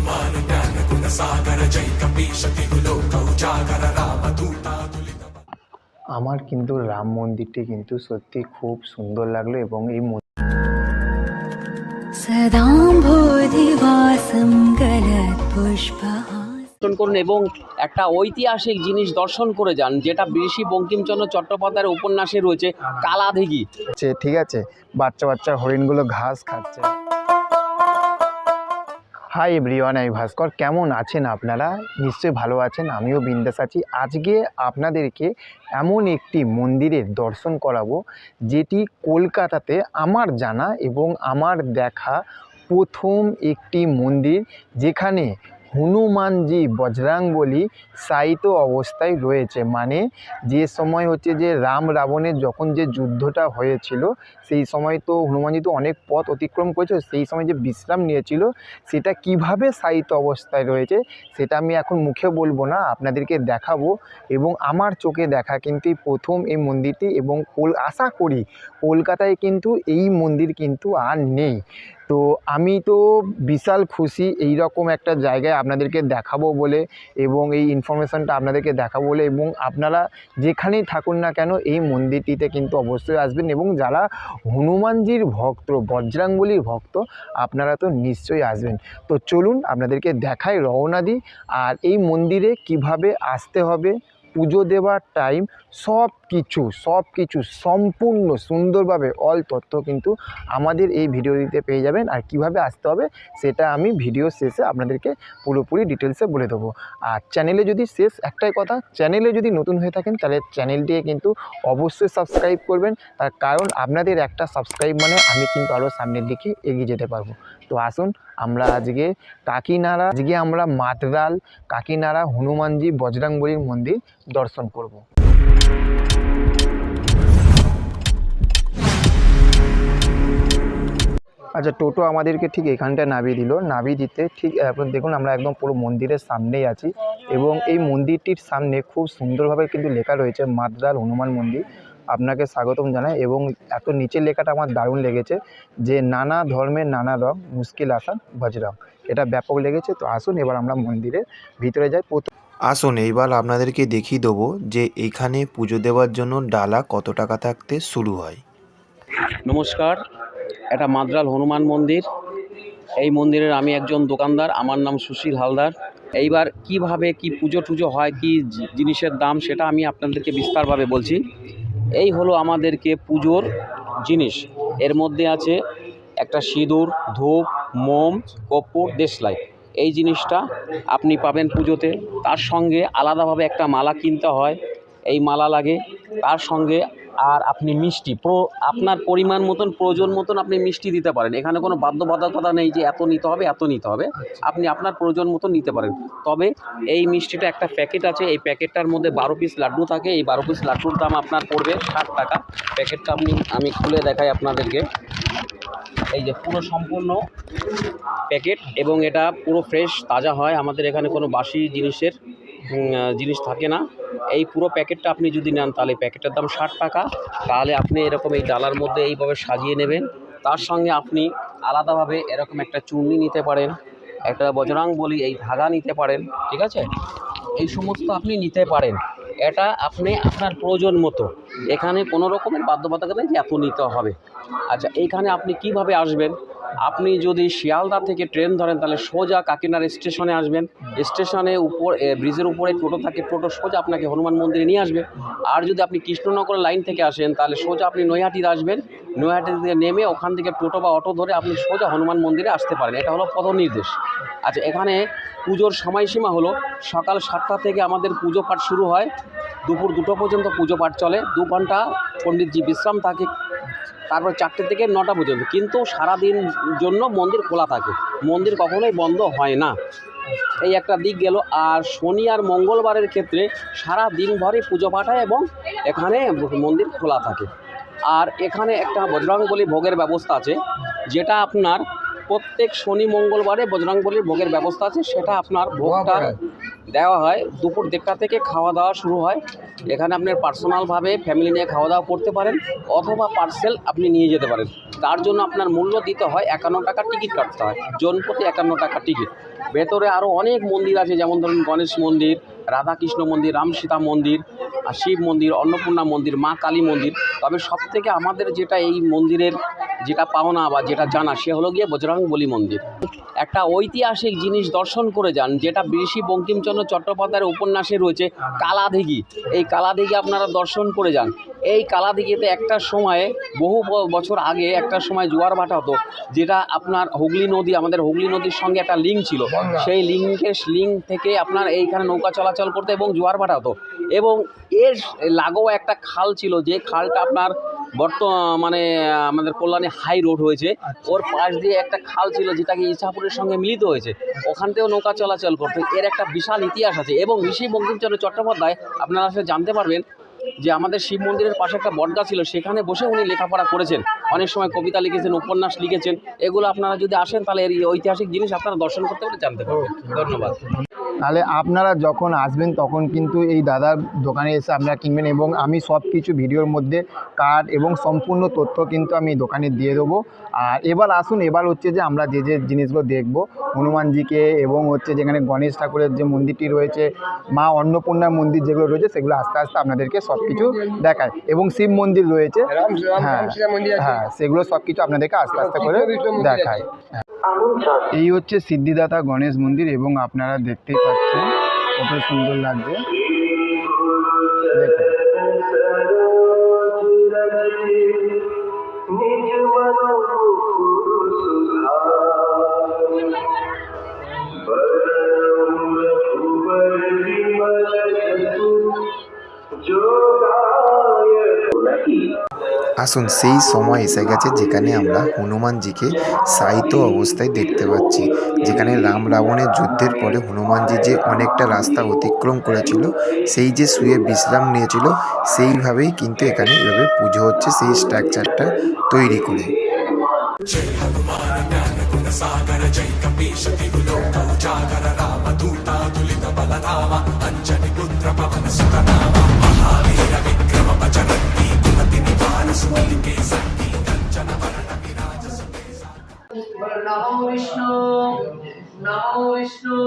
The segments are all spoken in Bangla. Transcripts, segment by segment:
हनुमान ज्ञान गुण सागर जय कपीश तिहु लोक उजागर रामदूता तुलित আমার কিন্তু রাম মন্দিরটি কিন্তু সত্যি খুব সুন্দর লাগলো এবং এই সদাম্ভোধিবাসং গলৎপুষ্পহাস দর্শন করুন এবং একটা ঐতিহাসিক জিনিস দর্শন করে যান, যেটা ঋষি বঙ্কিমচন্দ্র চট্টোপাধ্যায়ের উপন্যাসে রয়েছে, কালাদিঘি। ঠিক আছে, বাচ্চা বাচ্চা হরিণগুলো ঘাস খাচ্ছে। হাই এভরিওয়ান, আমি ভাস্কর। কেমন আছেন আপনারা? নিশ্চয়ই ভালো আছেন, আমিও বিন্দাস আছি। আজকে আপনাদেরকে এমন একটি মন্দিরের দর্শন করাবো যেটি কলকাতাতে আমার জানা এবং আমার দেখা প্রথম একটি মন্দির, যেখানে হনুমানজি বজরংবলী শায়িত অবস্থায় রয়েছে। মানে যে সময় হচ্ছে যে রাম রাবণের যখন যে যুদ্ধটা হয়েছিল, সেই সময় তো হনুমানজি তো অনেক পথ অতিক্রম করেছে, সেই সময় যে বিশ্রাম নিয়েছিল সেটা কিভাবে শায়িত অবস্থায় রয়েছে সেটা আমি এখন মুখে বলবো না, আপনাদেরকে দেখাবো। এবং আমার চোখে দেখা কিন্তু প্রথম এই মন্দিরটি, এবং আশা করি কলকাতায় কিন্তু এই মন্দির কিন্তু আর নেই। তো আমি তো বিশাল খুশি এই রকম একটা জায়গায় আপনাদেরকে দেখাবো বলে, এবং এই ইনফরমেশানটা আপনাদেরকে দেখাবো বলে। এবং আপনারা যেখানেই থাকুন না কেন এই মন্দিরটিতে কিন্তু অবশ্যই আসবেন, এবং যারা হনুমানজির ভক্ত, বজরংবলীর ভক্ত, আপনারা তো নিশ্চয়ই আসবেন। তো চলুন আপনাদেরকে দেখাই, রওনা দিই। আর এই মন্দিরে কিভাবে আসতে হবে, পুজো দেওয়ার টাইম, সব কিছু সম্পূর্ণ সুন্দরভাবে অল তথ্য কিন্তু আমাদের এই ভিডিওটিতে পেয়ে যাবেন। আর কিভাবে আসতে হবে সেটা আমি ভিডিও শেষে আপনাদেরকে পুরোপুরি ডিটেলসে বলে দেবো। আর চ্যানেলে যদি একটাই কথা, চ্যানেলে যদি নতুন হয়ে থাকেন তাহলে চ্যানেলটিকে কিন্তু অবশ্যই সাবস্ক্রাইব করবেন। তার কারণ আপনাদের একটা সাবস্ক্রাইব মানে আমি কিন্তু আরও সামনের দিকে এগিয়ে যেতে পারবো। তো আসুন আমরা আজকে আমরা মাতরাল কাকিনাড়া হনুমানজি বজরংবলীর মন্দির দর্শন করব। আচ্ছা, টোটো আমাদেরকে ঠিক এখানটায় নামিয়ে দিল। নামিয়ে দিতে ঠিক দেখুন আমরা একদম পুরো মন্দিরের সামনেই আছি, এবং এই মন্দিরটির সামনে খুব সুন্দরভাবে কিন্তু লেখা রয়েছে মাতরাল হনুমান মন্দির, আপনাকে স্বাগতম জানাই। এবং এত নিচের লেখাটা আমার দারুণ লেগেছে, যে নানা ধর্মের নানা রং, মুশকিল আসান বজরং, এটা ব্যাপক লেগেছে। তো আসুন এবার আমরা মন্দিরের ভিতরে যাই। আসুন এইবার আপনাদেরকে দেখিয়ে দেবো যে এইখানে পুজো দেওয়ার জন্য ডালা কত টাকা থাকতে শুরু হয়। নমস্কার, এটা মাতরাল হনুমান মন্দির। এই মন্দিরের আমি একজন দোকানদার, আমার নাম সুশীল হালদার। এইবার কিভাবে কি পুজো টুজো হয়, কি জিনিসের দাম, সেটা আমি আপনাদেরকে বিস্তারভাবে বলছি। এই হলো আমাদেরকে পুজোর জিনিস। এর মধ্যে আছে একটা সিঁদুর, ধূপ, মোম, কর্পূর, দেশলাই। এই জিনিসটা আপনি পাবেন পুজোতে। তার সঙ্গে আলাদাভাবে একটা মালা কিনতে হয়, এই মালা লাগে। তার সঙ্গে আর আপনি মিষ্টি আপনার পরিমাণ মতন, প্রয়োজন মতন আপনি মিষ্টি দিতে পারেন। এখানে কোনো বাধ্যবাধকতা নেই যে এত নিতে হবে এত নিতে হবে, আপনি আপনার প্রয়োজন মতন নিতে পারেন। তবে এই মিষ্টিটা একটা প্যাকেট আছে, এই প্যাকেটটার মধ্যে 12 পিস লাড্ডু থাকে। এই 12 পিস লাড্ডুর দাম আপনার পড়বে 60 টাকা। প্যাকেটটা আমি খুলে দেখাই আপনাদেরকে। এই যে পুরো সম্পূর্ণ প্যাকেট, এবং এটা পুরো ফ্রেশ তাজা হয়। আমাদের এখানে কোনো বাসি জিনিস থাকে না। এই পুরো প্যাকেটটা আপনি যদি নেন তাহলে প্যাকেটের দাম 60 টাকা। তাহলে আপনি এরকম এই ডালার মধ্যে এইভাবে সাজিয়ে নেবেন। তার সঙ্গে আপনি আলাদাভাবে এরকম একটা চূর্ণি নিতে পারেন, একটা বজরংবলী এই ধাগা নিতে পারেন, ঠিক আছে? এই সমস্ত আপনি নিতে পারেন। এটা আপনি আপনার প্রয়োজন মতো, এখানে কোনো রকমের বাধ্যবাধকতা নেই যে এত নিতে হবে। আচ্ছা, এইখানে আপনি কিভাবে আসবেন? আপনি যদি শিয়ালদা থেকে ট্রেন ধরেন তাহলে সোজা কাকিনাড়া স্টেশনে আসবেন। স্টেশনে ব্রিজের উপরে টোটো থাকে, টোটো সোজা আপনাকে হনুমান মন্দিরে নিয়ে আসবে। আর যদি আপনি কৃষ্ণনগর লাইন থেকে আসেন তাহলে সোজা আপনি নৈহাটিতে আসবেন। নৈহাটি থেকে নেমে ওখান থেকে টোটো বা অটো ধরে আপনি সোজা হনুমান মন্দিরে আসতে পারেন। এটা হলো পথ নির্দেশ। আচ্ছা, এখানে পুজোর সময়সীমা হলো সকাল 7টা থেকে আমাদের পুজো পাঠ শুরু হয়, দুপুর 2টো পর্যন্ত পুজো পাঠ চলে। 2 ঘন্টা পণ্ডিতজি বিশ্রাম থাকে, তারপর 4টে থেকে 9টা পর্যন্ত। কিন্তু সারাদিন জন্য মন্দির খোলা থাকে, মন্দির কখনোই বন্ধ হয় না। এই একটা দিক গেল। আর শনি আর মঙ্গলবারের ক্ষেত্রে সারা দিন ভরে পুজো পাঠ হয় এবং এখানে মন্দির খোলা থাকে। আর এখানে একটা বজরংবলী ভোগের ব্যবস্থা আছে, যেটা আপনার প্রত্যেক শনি মঙ্গলবারে বজরংবলীর ভোগের ব্যবস্থা আছে। সেটা আপনার ভোগটা দেওয়া হয়। দুপুর 1:30 থেকে খাওয়া দাওয়া শুরু হয়। এখানে আপনার পার্সোনালভাবে ফ্যামিলি নিয়ে খাওয়া দাওয়া করতে পারেন, অথবা পার্সেল আপনি নিয়ে যেতে পারেন। তার জন্য আপনার মূল্য দিতে হয় 51 টাকা, টিকিট কাটতে হয়, জন প্রতি 51 টাকা টিকিট। ভেতরে আরও অনেক মন্দির আছে, যেমন ধরুন গণেশ মন্দির, রাধাকৃষ্ণ মন্দির, রাম সীতা মন্দির, আর শিব মন্দির, অন্নপূর্ণা মন্দির, মা কালী মন্দির। তবে সবথেকে আমাদের যেটা এই মন্দিরের যেটা পাওনা বা যেটা জানা, সে হলো গিয়ে বজরংবলী মন্দির। একটা ঐতিহাসিক জিনিস দর্শন করে যান, যেটা ঋষি বঙ্কিমচন্দ্র চট্টোপাধ্যায়ের উপন্যাসে রয়েছে, কালাদিঘি। এই কালাদিঘি আপনারা দর্শন করে যান। এই কালাদিঘিতে একটা সময়ে, বহু বছর আগে একটা সময় জোয়ার ভাটা হতো, যেটা আপনার হুগলি নদী, আমাদের হুগলি নদীর সঙ্গে একটা লিঙ্ক ছিল। সেই লিঙ্ক থেকে আপনার এইখানে নৌকা চলাচল করতো এবং জোয়ার ভাটা হতো। এবং এর লাগোয়া একটা খাল ছিল, যে খালটা আপনার মানে আমাদের কল্যাণী হাই রোড হয়েছে, ওর পাশ দিয়ে একটা খাল ছিল যেটাকে ইছাপুরের সঙ্গে মিলিত হয়েছে, ওখান থেকেও নৌকা চলাচল করতে। এর একটা বিশাল ইতিহাস আছে। এবং ঋষি বঙ্কিমচন্দ্র চট্টোপাধ্যায়, আপনারা আসলে জানতে পারবেন যে আমাদের শিব মন্দিরের পাশে একটা বটগাছ ছিল, সেখানে বসে উনি লেখাপড়া করেছেন, অনেক সময় কবিতা লিখেছেন, উপন্যাস লিখেছেন। এগুলো আপনারা যদি আসেন, তাহলে এই ঐতিহাসিক জিনিস আপনারা দর্শন করতে পারলে জানতে পারবেন। ধন্যবাদ। তাহলে আপনারা যখন আসবেন তখন কিন্তু এই দাদার দোকানে এসে আপনারা কিনবেন, এবং আমি সব কিছু ভিডিওর মধ্যে কার্ড এবং সম্পূর্ণ তথ্য কিন্তু আমি দোকানে দিয়ে দেবো। আর এবার আসুন, এবার হচ্ছে যে আমরা যে জিনিসগুলো দেখব, হনুমানজিকে, এবং হচ্ছে যেখানে গণেশ ঠাকুরের যে মন্দিরটি রয়েছে, মা অন্নপূর্ণার মন্দির যেগুলো রয়েছে, সেগুলো আস্তে আস্তে আপনাদেরকে সব কিছু দেখায়। এবং শিব মন্দির রয়েছে, হ্যাঁ, সেগুলো সব কিছু আপনাদেরকে আস্তে আস্তে করে দেখায়। এই হচ্ছে সিদ্ধিদাতা গণেশ মন্দির, এবং আপনারা দেখতেই পাচ্ছেন কত সুন্দর লাগছে। দেখুন, আসুন, সেই সময় এসে গেছে যেখানে আমরা হনুমানজিকে শায়িত অবস্থায় দেখতে পাচ্ছি, যেখানে রাম রাবণের যুদ্ধের পরে হনুমানজি যে অনেকটা রাস্তা অতিক্রম করেছিল, সেই যে শুয়ে বিশ্রাম নিয়েছিল, সেইভাবেই কিন্তু এখানে এভাবে পুজো হচ্ছে, সেই স্ট্রাকচারটা তৈরি করে। जय हनुमान ज्ञान गुण सागर जय कपीश तिहु लोक उजागर राम दूतातुलित बलधामा अंजनी पुत्र पवन सुत नामा महावीर विक्रम बजरंगी कुमति निवार सुमति के संगी कंचन वरण विराज सुबेसा। नमो विष्णु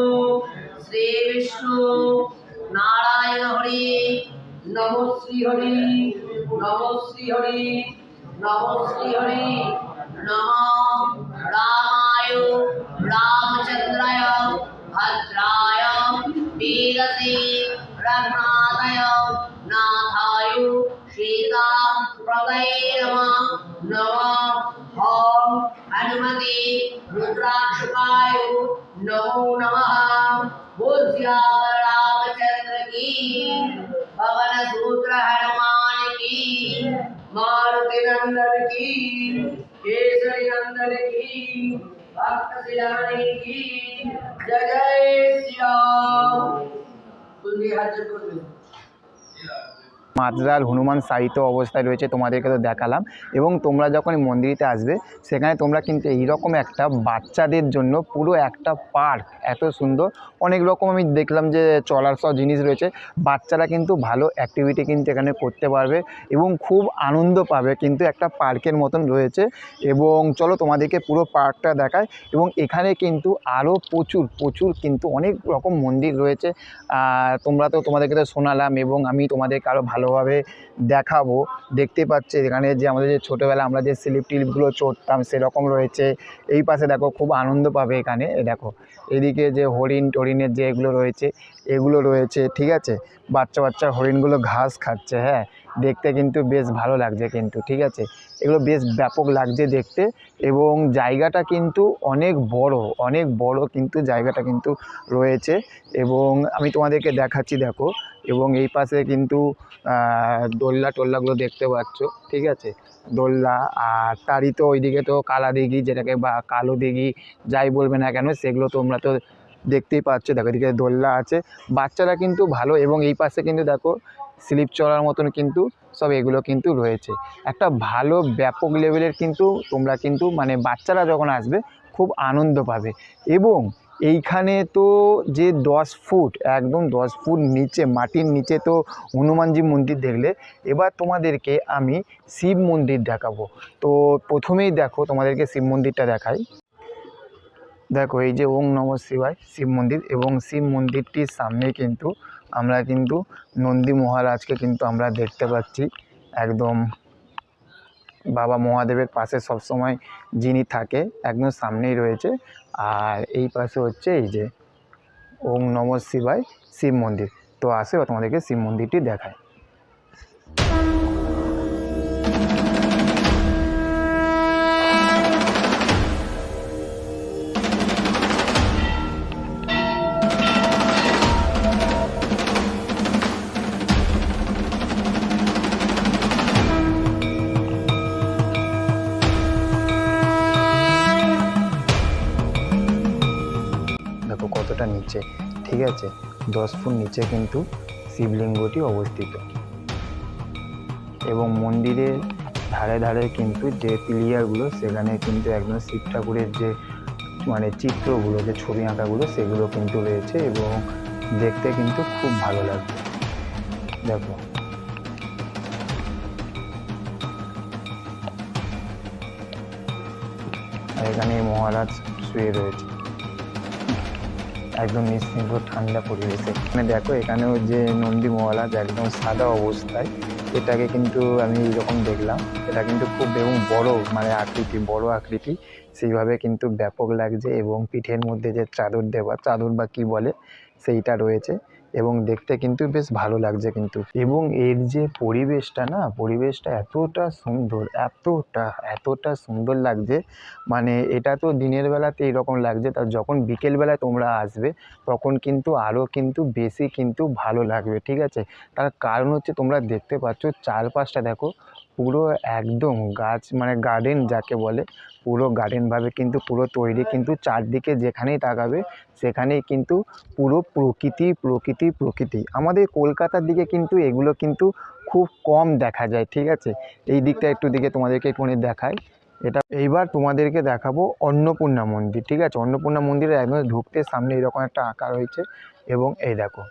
श्री विष्णु नारायण हरि नमो श्री हरि नमो श्री हरि नमो श्री हरि नमो रामाय रामचंद्राय भद्राय वेदसे रघुनाथाय नाथाय सीता प्रदये नमः नमः ओम हनुमते रुद्राक्षकाय नमो नमः। बोल सियावर रामचंद्र की, पवन सूत्र हनुमान की, मारुति नंदन की, केसरी नंदन की, भक्त सियानी की, जय जय श्री राम। तुलसी हाथ जोड़ दो। মাদ্রাল হনুমান শায়িত অবস্থায় রয়েছে, তোমাদেরকে তো দেখালাম। এবং তোমরা যখন এই মন্দিরতে আসবে, সেখানে তোমরা কিন্তু এইরকম একটা বাচ্চাদের জন্য পুরো একটা পার্ক, এত সুন্দর, অনেক রকম আমি দেখলাম যে চলার সব জিনিস রয়েছে। বাচ্চারা কিন্তু ভালো অ্যাক্টিভিটি কিন্তু এখানে করতে পারবে এবং খুব আনন্দ পাবে, কিন্তু একটা পার্কের মতন রয়েছে। এবং চলো তোমাদেরকে পুরো পার্কটা দেখায়। এবং এখানে কিন্তু আরও প্রচুর কিন্তু অনেক রকম মন্দির রয়েছে। তোমরা তো, তোমাদেরকে তো শোনালাম, এবং আমি তোমাদেরকে আরও ভালোভাবে দেখাবো। দেখতে পাচ্ছি এখানে যে আমাদের যে ছোটোবেলা আমরা যে স্লিপ টিলিপগুলো চড়তাম, সেরকম রয়েছে। এই পাশে দেখো, খুব আনন্দ পাবে এখানে। দেখো এদিকে যে হরিণের যে এগুলো রয়েছে, এগুলো রয়েছে, ঠিক আছে। বাচ্চা হরিণগুলো ঘাস খাচ্ছে, হ্যাঁ, দেখতে কিন্তু বেশ ভালো লাগছে কিন্তু, ঠিক আছে। এগুলো বেশ ব্যাপক লাগছে দেখতে, এবং জায়গাটা কিন্তু অনেক বড় কিন্তু জায়গাটা কিন্তু রয়েছে। এবং আমি তোমাদেরকে দেখাচ্ছি, দেখো। এবং এই পাশে কিন্তু দোলনাগুলো দেখতে পাচ্ছ, ঠিক আছে, দোলনা। আর তারই তো ওইদিকে তো কালা দিঘি, যেটাকে বা কালো দিঘি যাই বলবে না কেন, সেগুলো তোমরা তো দেখতেই পাচ্ছ। দেখো এদিকে দোলনা আছে, বাচ্চারা কিন্তু ভালো। এবং এই পাশে কিন্তু দেখো স্লিপ চড়ার মতন কিন্তু সব এগুলো কিন্তু রয়েছে। একটা ভালো ব্যাপক লেভেলের কিন্তু তোমরা কিন্তু, মানে বাচ্চারা যখন আসবে খুব আনন্দ পাবে। এবং এইখানে তো যে 10 ফুট একদম 10 ফুট নিচে মাটির নিচে তো হনুমানজি মন্দির দেখলে, এবার তোমাদেরকে আমি শিব মন্দির দেখাবো। তো প্রথমেই দেখো তোমাদেরকে শিব মন্দিরটা দেখাই। দেখো এই যে ওম নমঃ শিবায় শিব মন্দির, এবং শিব মন্দিরটির সামনে কিন্তু আমরা কিন্তু নন্দী মহারাজকে কিন্তু আমরা দেখতে পাচ্ছি। একদম বাবা মহাদেবের পাশে সবসময় যিনি থাকে একদম সামনেই রয়েছে। আর এই পাশে হচ্ছে এই যে ওম নমঃ শিবায় শিব মন্দির। তো আসে তোমাদেরকে শিব মন্দিরটি দেখায়। দেখো কতটা নিচে, ঠিক আছে, 10 ফুট নিচে কিন্তু শিবলিঙ্গটি অবস্থিত, এবং মন্দিরের ধারে ধারে কিন্তু যে পিলিয়ারগুলো সেখানে কিন্তু একদম শিব ঠাকুরের যে মানে চিত্রগুলো, যে ছবি আঁকাগুলো সেগুলো কিন্তু রয়েছে, এবং দেখতে কিন্তু খুব ভালো লাগবে। দেখো আর এখানে মহারাজ শুয়ে রয়েছে একদম নিশ্চিন্ত ঠান্ডা পরিবেশে। মানে দেখো এখানেও যে নন্দী মহারাজ একদম সাদা অবস্থায়, এটাকে কিন্তু আমি এইরকম দেখলাম, এটা কিন্তু খুব এবং বড় মানে আকৃতি, বড় আকৃতি, সেইভাবে কিন্তু ব্যাপক লাগছে। এবং পিঠের মধ্যে যে চাদর দেওয়া, চাদর বা কী বলে সেইটা রয়েছে, এবং দেখতে কিন্তু বেশ ভালো লাগছে কিন্তু। এবং এর যে পরিবেশটা না, পরিবেশটা এতটা সুন্দর, এতটা সুন্দর লাগছে, মানে এটা তো দিনের বেলাতে এরকম লাগছে, তা যখন বিকেলবেলায় তোমরা আসবে তখন কিন্তু আরও কিন্তু বেশি কিন্তু ভালো লাগবে, ঠিক আছে। তার কারণ হচ্ছে তোমরা দেখতে পাচ্ছ চারপাশটা দেখো, পুরো একদম গাছ মানে গার্ডেন যাকে বলে, পুরো গার্ডেনভাবে কিন্তু পুরো তৈরি, কিন্তু চারদিকে যেখানেই তাকাবে সেখানেই কিন্তু পুরো প্রকৃতি। আমাদের কলকাতার দিকে কিন্তু এগুলো কিন্তু খুব কম দেখা যায়, ঠিক আছে। এই দিকটা একটু দিকে তোমাদেরকে একটুখানি দেখাই। এটা এইবার তোমাদেরকে দেখাবো অন্নপূর্ণা মন্দির, ঠিক আছে। অন্নপূর্ণা মন্দিরে একদম ঢুকতে সামনে এরকম একটা আঁকা রয়েছে, এবং এই দেখো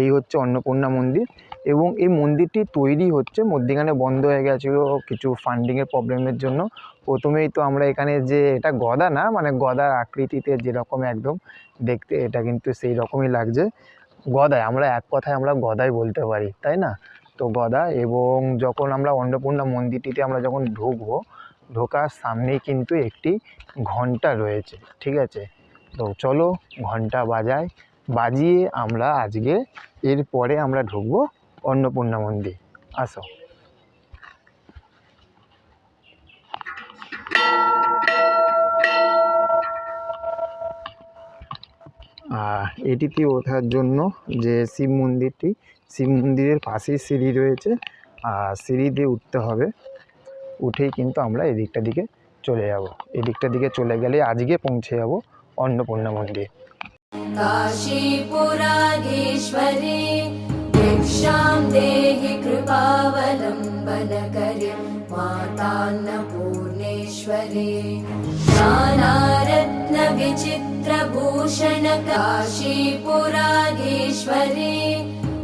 এই হচ্ছে অন্নপূর্ণা মন্দির। এবং এই মন্দিরটি তৈরি হচ্ছে, মধ্যিখানে বন্ধ হয়ে গেছিলো কিছু ফান্ডিংয়ের প্রবলেমের জন্য। প্রথমেই তো আমরা এখানে যে এটা গদা না, মানে গদার আকৃতিতে যেরকম একদম দেখতে, এটা কিন্তু সেই রকমই লাগছে গদায়, আমরা এক কথায় আমরা গদাই বলতে পারি, তাই না। তো গদা, এবং যখন আমরা অন্নপূর্ণা মন্দিরটিতে আমরা যখন ঢুকবো, ঢোকার সামনেই কিন্তু একটি ঘন্টা রয়েছে, ঠিক আছে। তো চলো ঘন্টা বাজিয়ে আমরা আজকে এরপরে আমরা ঢুকবো অন্নপূর্ণা মন্দির। আসো। এটিতে ওঠার জন্য যে শিব মন্দিরের পাশেই সিঁড়ি রয়েছে, আর সিঁড়ি দিয়ে উঠতে হবে। উঠেই কিন্তু আমরা এই দিকটা দিকে চলে যাব, এই দিকটা দিকে চলে গেলে আজকে পৌঁছে যাব অন্নপূর্ণা মন্দির। काशीपुराधीश्वरे भिक्षां देहि कृपावलम्बनकरे मातान्नपूर्णेश्वरे नानारत्नविचित्रभूषण काशीपुराधीश्वरे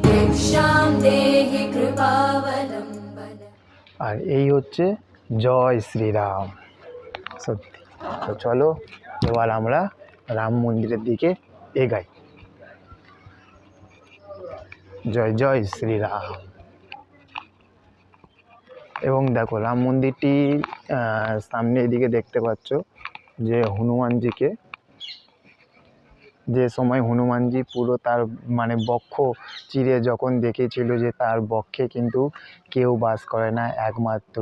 भिक्षां देहि कृपावलम्बन। আর এই হচ্ছে জয় শ্রীরাম, সত্যি। তো চলো এবার আমরা রাম মন্দিরের দিকে এগাই। জয় জয় শ্রীরাম। এবং দেখো রাম মন্দিরটি সামনে এদিকে দেখতে পাচ্ছ যে হনুমানজিকে, যে সময় হনুমানজি পুরো তার মানে বক্ষ চিরে যখন দেখেছিল যে তার বক্ষে কিন্তু কেউ বাস করে না, একমাত্র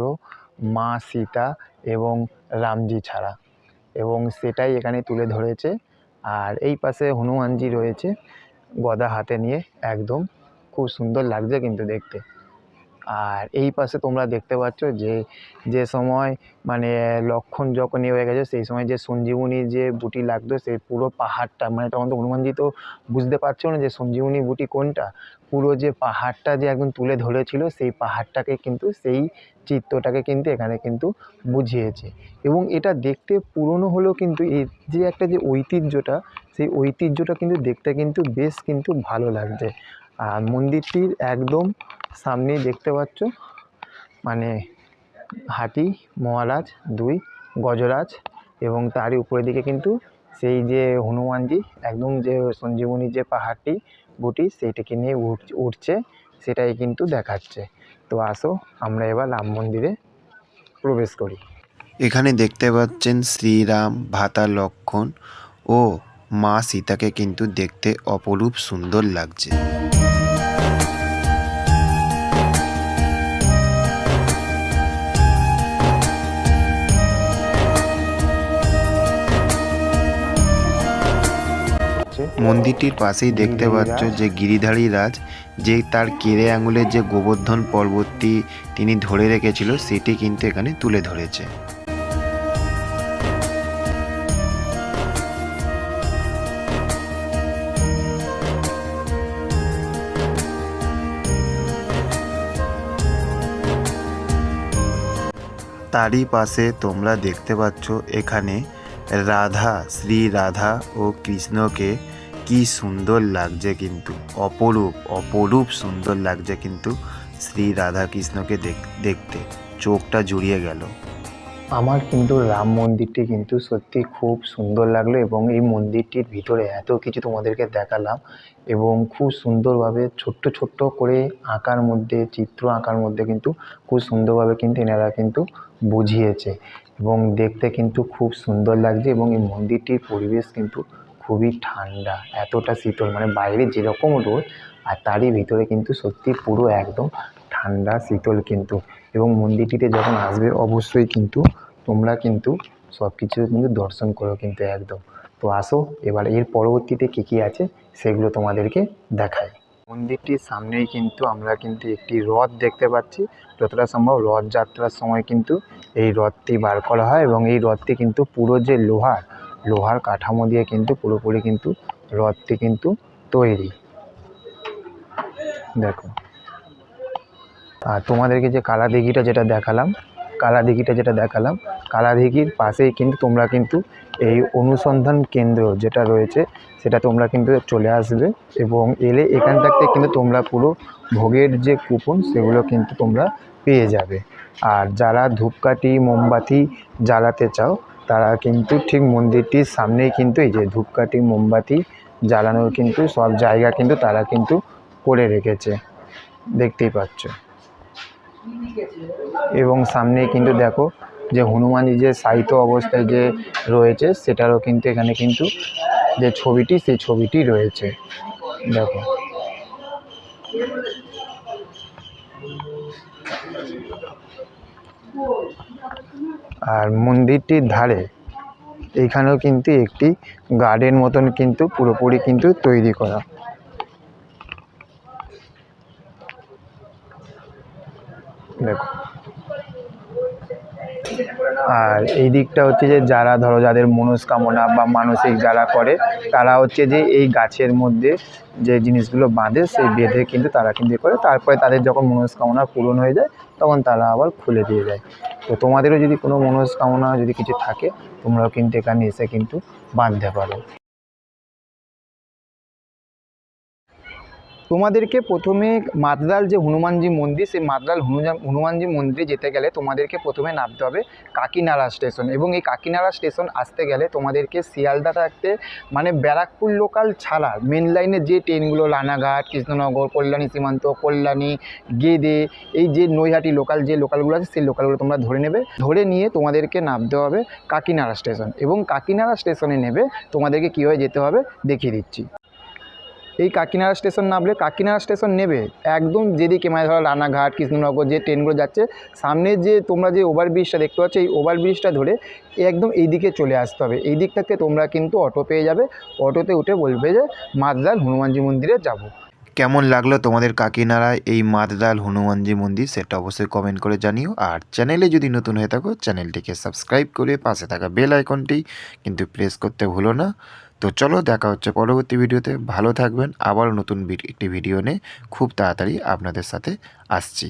মা সীতা এবং রামজি ছাড়া, এবং সেটাই এখানে তুলে ধরেছে। আর এই পাশে হনুমানজি রয়েছে গদা হাতে নিয়ে, একদম খুব সুন্দর লাগছে কিন্তু দেখতে। আর এই পাশে তোমরা দেখতে পাচ্ছ যে সময় মানে লক্ষণ যখন হয়ে গেছে সেই সময় যে সঞ্জীবনী যে বুটি লাগতো সেই পুরো পাহাড়টা, মানে তখন তো হনুমানজি তো বুঝতে পারছো না যে সঞ্জীবনী বুটি কোনটা, পুরো যে পাহাড়টা যে একদম তুলে ধরেছিল সেই পাহাড়টাকে কিন্তু সেই চিত্রটাকে কিন্তু এখানে কিন্তু বুঝিয়েছে। এবং এটা দেখতে পুরনো হলেও কিন্তু এর যে একটা যে ঐতিহ্যটা, সেই ঐতিহ্যটা কিন্তু দেখতে কিন্তু বেশ কিন্তু ভালো লাগছে। আর মন্দিরটির একদম সামনেই দেখতে পাচ্ছ মানে হাতি, মহারাজ, 2 গজরাজ এবং তারই উপরের দিকে কিন্তু সেই যে হনুমানজি একদম যে সঞ্জীবনী যে পাহাড়টি বুটি সেইটাকে নিয়ে উঠছে সেটাই কিন্তু দেখাচ্ছে। তো আসো আমরা এবার রাম মন্দিরে প্রবেশ করি। এখানে দেখতে পাচ্ছেন শ্রীরাম, ভ্রাতা লক্ষ্মণ ও মা সীতাকে কিন্তু দেখতে অপরূপ সুন্দর লাগছে। মন্দিরটির পাশেই দেখতে পাচ্ছ যে গিরিধারী রাজ যে তার কেড়ে আঙুলের যে গোবর্ধন পর্বতটি তিনি ধরে রেখেছিল সেটি কিন্তু এখানে তুলে ধরেছে। তারই পাশে তোমরা দেখতে পাচ্ছ এখানে রাধা, শ্রী রাধা ও কৃষ্ণকে কি সুন্দর লাগছে, কিন্তু অপরূপ সুন্দর লাগছে কিন্তু শ্রী রাধা কৃষ্ণকে দেখতে চোখটা জুড়িয়ে গেল। আমার কিন্তু রাম মন্দিরটি কিন্তু সত্যি খুব সুন্দর লাগলো এবং এই মন্দিরটির ভিতরে এত কিছু তোমাদেরকে দেখালাম এবং খুব সুন্দরভাবে ছোট্ট করে আঁকার মধ্যে, চিত্র আঁকার মধ্যে কিন্তু খুব সুন্দরভাবে কিন্তু এনারা কিন্তু বুঝিয়েছে এবং দেখতে কিন্তু খুব সুন্দর লাগছে। এবং এই মন্দিরটির পরিবেশ কিন্তু খুবই ঠান্ডা, এতটা শীতল, মানে বাইরে যেরকম রোদ আর তারই ভিতরে কিন্তু সত্যি পুরো একদম ঠান্ডা শীতল কিন্তু। এবং মন্দিরটিতে যখন আসবে অবশ্যই কিন্তু তোমরা কিন্তু সব কিছু কিন্তু দর্শন করো কিন্তু একদম। তো আসো এবার এর পরবর্তীতে কী আছে সেগুলো তোমাদেরকে দেখাই। মন্দিরটির সামনেই কিন্তু আমরা কিন্তু একটি রথ দেখতে পাচ্ছি। যতটা সম্ভব রথযাত্রার সময় কিন্তু এই রথটি বার করা হয় এবং এই রথটি কিন্তু পুরো যে লোহার কাঠামো দিয়ে কিন্তু পুরোপুরি কিন্তু রথটি কিন্তু তৈরি, দেখো। আর তোমাদেরকে যে কালা দিঘিটা যেটা দেখালাম, কালা দিঘির পাশেই কিন্তু তোমরা কিন্তু এই অনুসন্ধান কেন্দ্র যেটা রয়েছে সেটা তোমরা কিন্তু চলে আসবে এবং এলে এখান থেকে কিন্তু তোমরা পুরো ভোগের যে কুপন সেগুলো কিন্তু তোমরা পেয়ে যাবে। আর যারা ধূপকাঠি, মোমবাতি জ্বালাতে চাও তারা কিন্তু ঠিক মন্দিরটির সামনেই কিন্তু এই যে ধূপকাঠি, মোমবাতি জ্বালানোর কিন্তু সব জায়গা কিন্তু তারা কিন্তু করে রেখেছে, দেখতেই পাচ্ছ। এবং সামনে কিন্তু দেখো যে হনুমানজি যে শায়িত অবস্থায় যে রয়েছে সেটারও কিন্তু এখানে কিন্তু যে ছবিটি সেই ছবিটি রয়েছে, দেখো। আর মন্দিরটির ধারে এইখানেও কিন্তু একটি গার্ডেন মতন কিন্তু পুরোপুরি কিন্তু তৈরি করা, দেখো। আর এই দিকটা হচ্ছে যে যারা ধরো যাদের মনস্কামনা বা মানসিক যারা করে তারা হচ্ছে যে এই গাছের মধ্যে যে জিনিসগুলো বাঁধে সেই বেঁধে কিন্তু তারা কিন্তু করে, তারপরে তাদের যখন মনস্কামনা পূরণ হয়ে যায় তখন তারা আবার খুলে দিয়ে যায়। তো তোমাদেরও যদি কোনো মনস্কামনা যদি কিছু থাকে তোমরাও কিন্তু এখানে এসে কিন্তু বাঁধতে পারো। তোমাদেরকে প্রথমে মাদ্রাল যে হনুমানজি মন্দির, সেই মাদ্রাল হনুমানজি মন্দিরে যেতে গেলে তোমাদেরকে প্রথমে নামতে হবে কাকিনাড়া স্টেশন এবং এই কাকিনাড়া স্টেশন আসতে গেলে তোমাদেরকে শিয়ালদা থাকতে মানে ব্যারাকপুর লোকাল ছাড়া মেন লাইনে যে ট্রেনগুলো রানাঘাট, কৃষ্ণনগর, কল্যাণী সীমান্ত, কল্যাণী, গেদে, এই যে নৈহাটি লোকাল যে লোকালগুলো আছে সেই লোকালগুলো তোমরা ধরে নেবে। ধরে নিয়ে তোমাদেরকে নামতে হবে কাকিনাড়া স্টেশন এবং কাকিনাড়া স্টেশনে নেবে তোমাদেরকে কীভাবে যেতে হবে দেখিয়ে দিচ্ছি। এই কাকিনাড়া স্টেশন নামলে কাকিনাড়া স্টেশন নেবে একদম যেদিকে মানে ধরো রানাঘাট, কৃষ্ণনগর যে ট্রেনগুলো যাচ্ছে সামনে যে তোমরা যে ওভারব্রিজটা দেখতে পাচ্ছ এই ওভারব্রিজটা ধরে একদম এই দিকে চলে আসতে হবে। এই দিক থেকে তোমরা কিন্তু অটো পেয়ে যাবে, অটোতে উঠে বলবে যে মাদ্রাল হনুমানজি মন্দিরে যাব। কেমন লাগলো তোমাদের কাকিনাড়ায় এই মাদলাল হনুমানজি মন্দির সেটা অবশ্যই কমেন্ট করে জানিও। আর চ্যানেলে যদি নতুন হয়ে থাকো চ্যানেলটিকে সাবস্ক্রাইব করে পাশে থাকা বেল আইকনটি কিন্তু প্রেস করতে ভুলো না। তো চলো দেখা হচ্ছে পরবর্তী ভিডিওতে, ভালো থাকবেন। আবার নতুন একটি ভিডিও নিয়ে খুব তাড়াতাড়ি আপনাদের সাথে আসছি।